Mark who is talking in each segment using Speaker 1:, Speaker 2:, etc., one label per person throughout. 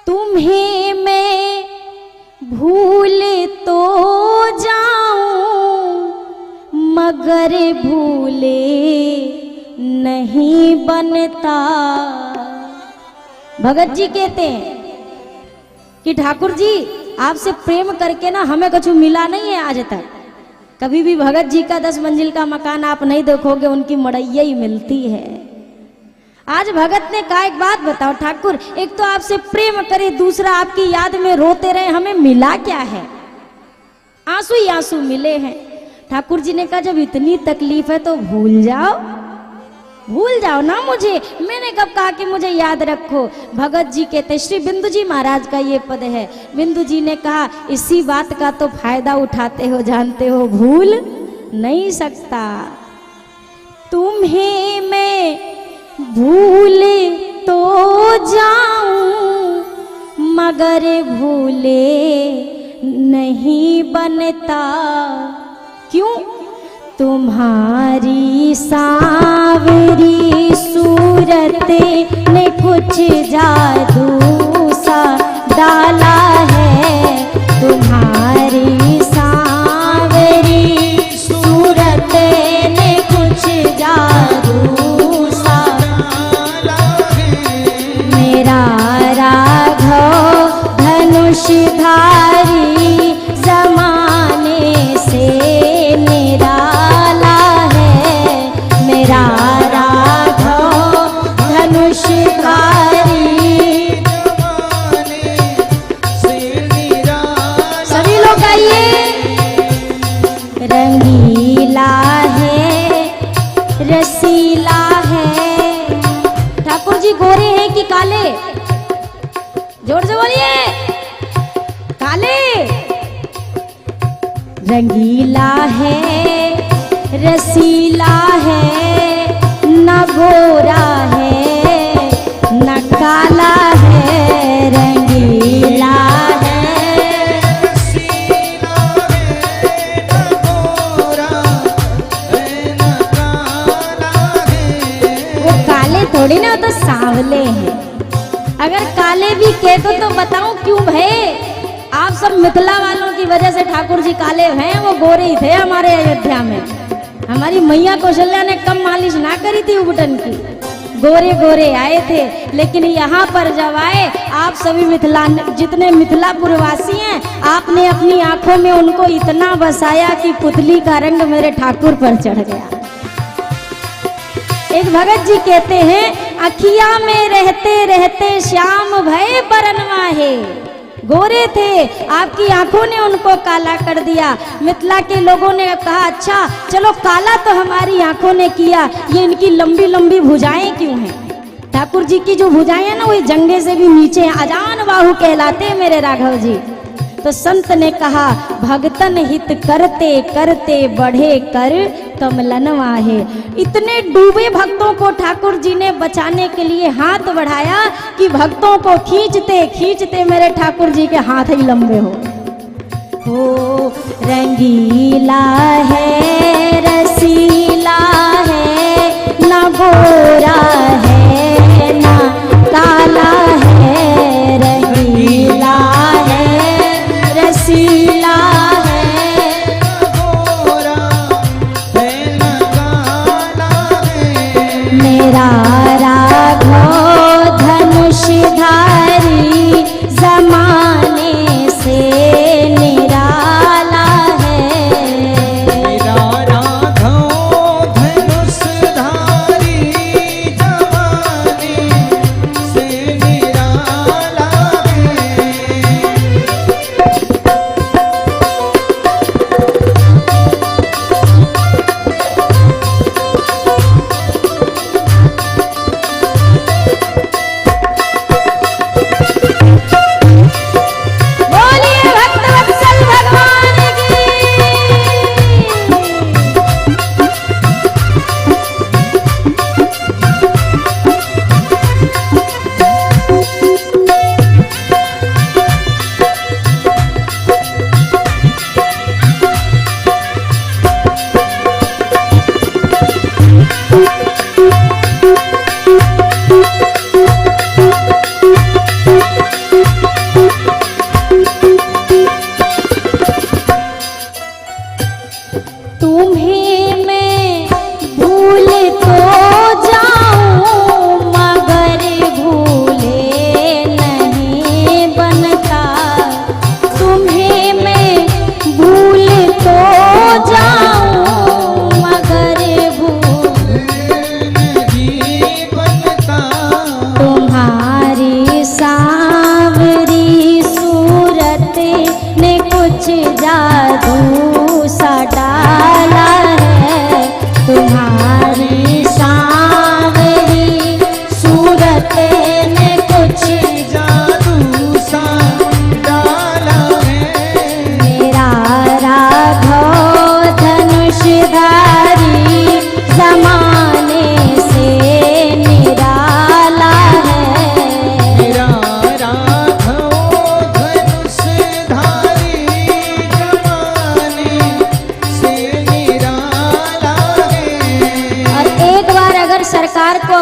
Speaker 1: तुम्हें मैं भूल तो जाऊं मगर भूले नहीं बनता। भगत जी कहते हैं कि ठाकुर जी आपसे प्रेम करके ना हमें कुछ मिला नहीं है आज तक। कभी भी भगत जी का 10 मंजिल का मकान आप नहीं देखोगे, उनकी मड़ैया ही मिलती है। आज भगत ने कहा एक बात बताओ ठाकुर, एक तो आपसे प्रेम करे, दूसरा आपकी याद में रोते रहे, हमें मिला क्या है? आंसू ही आंसू मिले हैं। ठाकुर जी ने कहा जब इतनी तकलीफ है तो भूल जाओ ना मुझे। मैंने कब कहा कि मुझे याद रखो? भगत जी कहते, श्री बिंदु जी महाराज का ये पद है। बिंदु जी ने कहा इसी बात का तो फायदा उठाते हो, जानते हो, भूल नहीं सकता। तुम्हें मैं भूल तो जाऊं मगर भूले नहीं बनता। क्यों? तुम्हारी सांवरी सूरत ने कुछ जादू सा डाला है। तुम्हारी सांवरी सूरत ने कुछ जादू सा डाला है। मेरा राघव धनुषधारी जमाने से निराला है। मेरा राघव धनुषधारी सभी लोग आइए। रंगीला है रसीला है। ठाकुर जी गोरे हैं कि काले? जोर से बोलिए। काले। रंगीला है रसीला है, न गोरा है न काला है। रंगीला है रसीला है, न गोरा है न काला है। वो काले थोड़ी ना, तो सांवले हैं। अगर काले भी कह दो तो बताऊं क्यों भाई? आप सब मिथिला वालों की वजह से ठाकुर जी काले हैं, वो गोरे ही थे हमारे अयोध्या में। हमारी मैया कौशल्या ने कम मालिश ना करी थी उबटन की, गोरे गोरे आए थे। लेकिन यहाँ पर जब आए आप सभी मिथिला, जितने मिथिलापुरवासी हैं, आपने अपनी आंखों में उनको इतना बसाया कि पुतली का रंग मेरे ठाकुर पर चढ़ गया। एक भगत जी कहते हैं अखिया में रहते रहते श्याम भय बरनवा है। गोरे थे, आपकी आंखों ने उनको काला कर दिया। मिथिला के लोगों ने कहा अच्छा चलो काला तो हमारी आंखों ने किया, ये इनकी लंबी लंबी भुजाएं क्यों हैं? ठाकुर जी की जो भुजाएं हैं ना, वो जंघे से भी नीचे हैं, अजान बाहु कहलाते हैं मेरे राघव जी। तो संत ने कहा भगतन हित करते करते बढ़े कर कमलनवा है। इतने डूबे भक्तों को ठाकुर जी ने बचाने के लिए हाथ बढ़ाया कि भक्तों को खींचते खींचते मेरे ठाकुर जी के हाथ ही लंबे हो। रंगीला है रसीला है, न गोरा है न काला है। रंगीला है रसीला है, गोरा है न काला है। मेरा राघव धनुषधारी जमाने से निराला है। मेरा राघव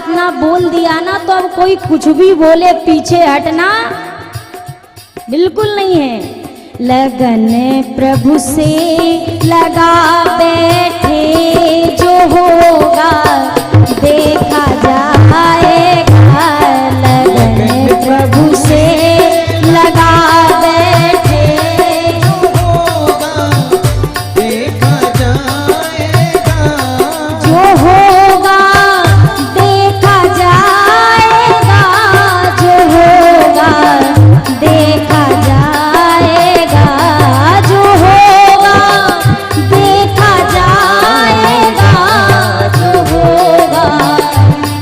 Speaker 1: अपना बोल दिया ना तो अब कोई कुछ भी बोले पीछे हटना बिल्कुल नहीं है। लगन प्रभु से लगा बैठे जो होगा देखा जाएगा। लगन प्रभु से लगा बैठे
Speaker 2: जो होगा देखा जाएगा।
Speaker 1: जो होगा देखा जाएगा। जो होगा देखा जाएगा। जो होगा देखा जाएगा। जो होगा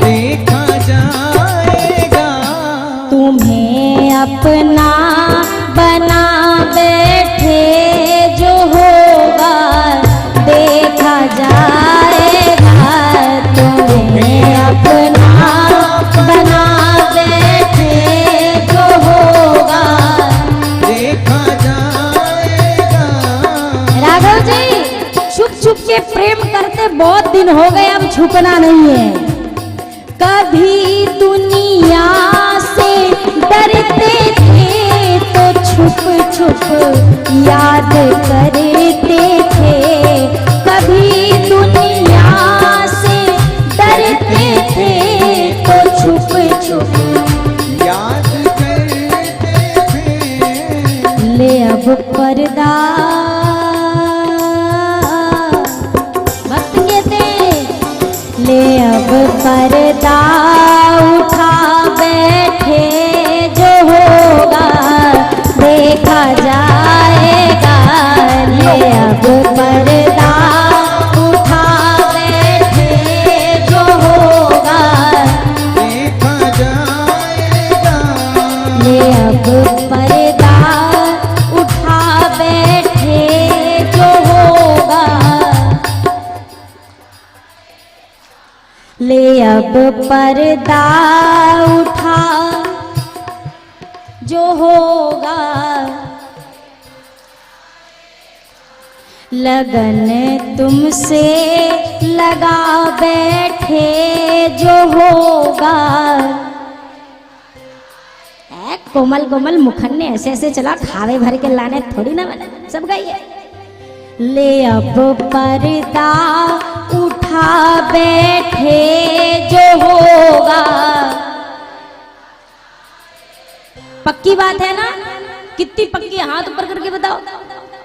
Speaker 2: देखा जाएगा।
Speaker 1: तुम्हें अपना बना बैठे जो होगा देखा जाएगा। तुम्हें अपना बना बैठे जो होगा।
Speaker 2: देखा जाएगा।
Speaker 1: राघव जी छुप छुप के प्रेम करते बहुत दिन हो गए, अब छुपना नहीं है। कभी दुनिया से डरते थे तो छुप छुप याद करते थे। कभी दुनिया से डरते थे तो छुप छुप
Speaker 2: याद करते थे।
Speaker 1: ले अब पर्दा भक्त कहते ले अब पर्दा उठा बैठे जो होगा देखा जाएगा। ले अब पर्दा उठा बैठे जो होगा।
Speaker 2: देखा जाएगा।
Speaker 1: ले अब पर्दा उठा बैठे जो होगा। ले अब पर्दा उठा जो होगा। लगन तुमसे लगा बैठे जो होगा। कोमल कोमल मुखन ने ऐसे ऐसे चला, खावे भर के लाने थोड़ी ना बना, सब गाइए। ले अब पर्दा उठा बैठे जो होगा। पक्की बात है ना? कितनी पक्की है? हाथ ऊपर करके बताओ।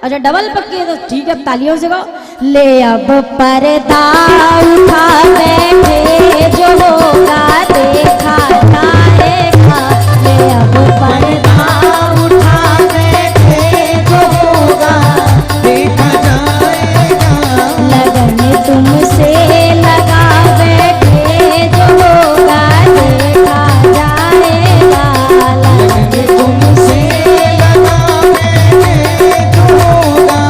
Speaker 1: अच्छा डबल पक्की है तो ठीक है, अब तालियों से गाओ। ले अब पर्दा उठा बैठे जो होगा देखा जाएगा। ले अब पर्दा उठा बैठे जो होगा
Speaker 2: देखा जाएगा।
Speaker 1: लगन तुमसे लगा बैठे जो होगा देखा जाएगा। लगन तुमसे
Speaker 2: लगा बैठे जो होगा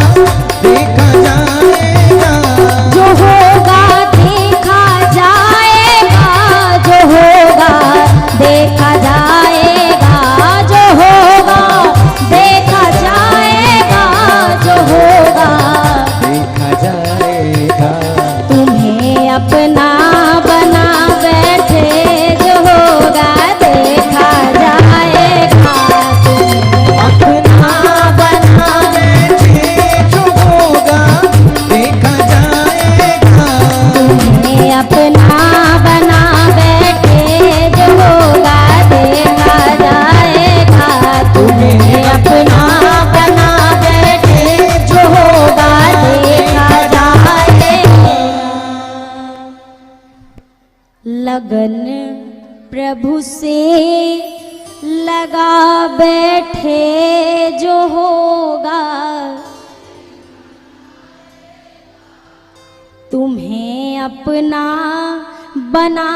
Speaker 2: देखा जाएगा।
Speaker 1: जो होगा देखा जाएगा। जो होगा देखा जाएगा। जो होगा देखा जाएगा। जो होगा
Speaker 2: देखा जाएगा।
Speaker 1: तुम्हें अपना बना बैठे जो होगा देखा जाएगा। तुम्हें अपना बना
Speaker 2: बैठे जो होगा देखा जाएगा।
Speaker 1: तुम्हें अपना बना बैठे जो होगा देखा जाएगा। तुम्हें अपना बना बैठे जो होगा देखा जाएगा। लगन प्रभु से लगा बैठे जो होगा। तुम्हें अपना बना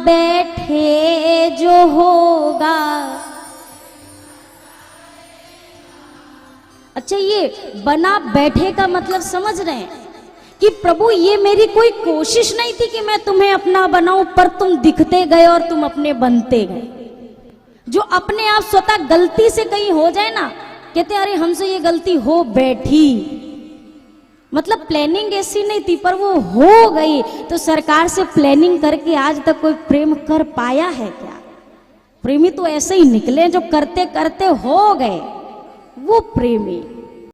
Speaker 1: बैठे जो होगा। अच्छा ये बना बैठे का मतलब समझ रहे हैं कि प्रभु ये मेरी कोई कोशिश नहीं थी कि मैं तुम्हें अपना बनाऊं, पर तुम दिखते गए और तुम अपने बनते गए। जो अपने आप स्वतः गलती से कहीं हो जाए ना, कहते अरे हमसे ये गलती हो बैठी, मतलब प्लानिंग ऐसी नहीं थी पर वो हो गई। तो सरकार से प्लानिंग करके आज तक कोई प्रेम कर पाया है क्या? प्रेमी तो ऐसे ही निकले जो करते करते हो गए, वो प्रेमी।